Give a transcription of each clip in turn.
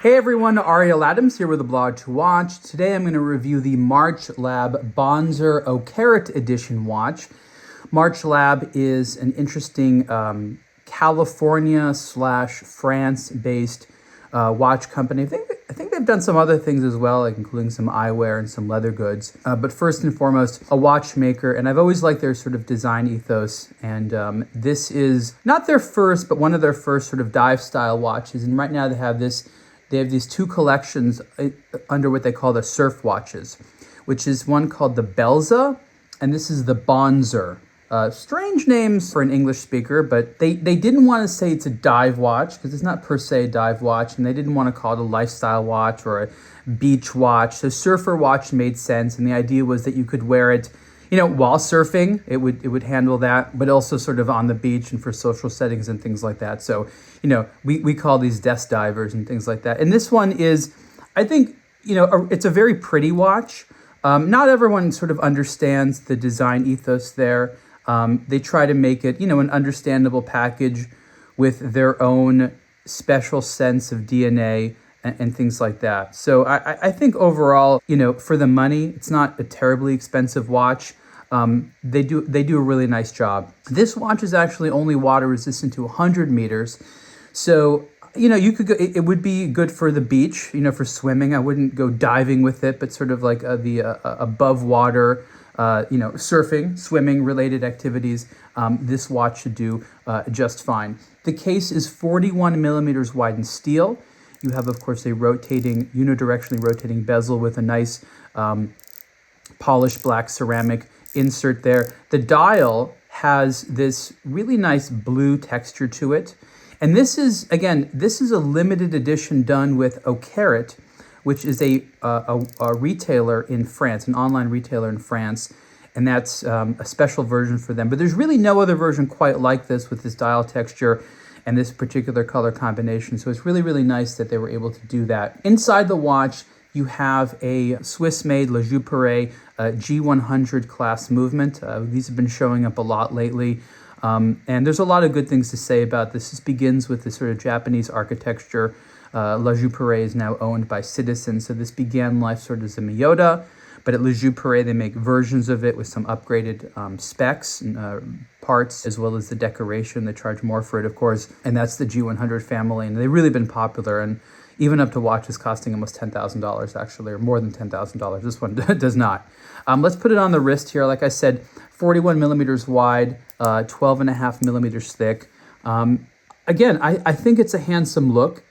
Hey everyone, Ariel Adams here with a blog to watch. Today I'm going to review the LA.B Bonzer Ocarat edition watch. LA.B is an interesting California/France based watch company. I think they've done some other things as well, like including some eyewear and some leather goods. But first and foremost, a watchmaker, and I've always liked their sort of design ethos. And this is not their first, but one of their first sort of dive style watches. And right now they have these two collections under what they call the surf watches, which is one called the Bonzer, and this is the Bonzer. Strange names for an English speaker, but they didn't want to say it's a dive watch because it's not per se a dive watch, and they didn't want to call it a lifestyle watch or a beach watch. So surfer watch made sense, and the idea was that you could wear it, while surfing. It would handle that, but also sort of on the beach and for social settings and things like that. So, we call these desk divers and things like that. And this one is, I think, it's a very pretty watch. Not everyone sort of understands the design ethos there. They try to make it, an understandable package with their own special sense of DNA and things like that. So I think overall, for the money, it's not a terribly expensive watch. They do a really nice job. This watch is actually only water resistant to 100 meters. So, you could go, it would be good for the beach, for swimming. I wouldn't go diving with it, but sort of like the above water, surfing, swimming related activities, this watch should do just fine. The case is 41 millimeters wide in steel. You have, of course, a unidirectionally rotating bezel with a nice polished black ceramic insert there. The dial has this really nice blue texture to it. And this is a limited edition done with Ocarat, which is a retailer in France, an online retailer in France. And that's a special version for them. But there's really no other version quite like this with this dial texture and this particular color combination. So it's really, really nice that they were able to do that. Inside the watch, you have a Swiss-made LA.B G100 class movement. These have been showing up a lot lately. And there's a lot of good things to say about this. This begins with this sort of Japanese architecture. LA.B is now owned by Citizen. So this began life sort of as a Miyota. But at LA.B, they make versions of it with some upgraded specs and parts, as well as the decoration. They charge more for it, of course, and that's the G100 family. And they've really been popular, and even up to watches costing almost $10,000, actually, or more than $10,000. This one does not. Let's put it on the wrist here. Like I said, 41 millimeters wide, 12.5 millimeters thick. Again, I think it's a handsome look.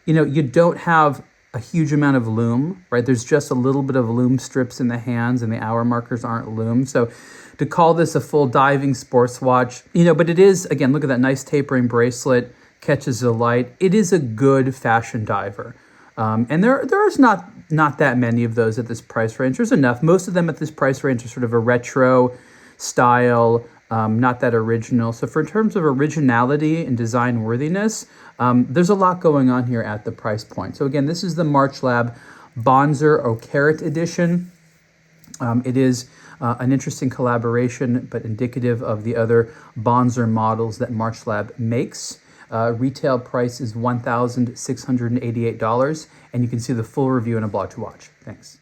You don't have a huge amount of lume, right? There's just a little bit of lume strips in the hands, and the hour markers aren't lume. So to call this a full diving sports watch, but it is, again, look at that nice tapering bracelet, catches the light. It is a good fashion diver. And there's not that many of those at this price range. There's enough. Most of them at this price range are sort of a retro style, not that original. So in terms of originality and design worthiness, there's a lot going on here at the price point. So again, this is the LA.B Bonzer Ocarat edition. It is an interesting collaboration, but indicative of the other Bonzer models that LA.B makes. Retail price is $1,688, and you can see the full review in a blog to watch. Thanks.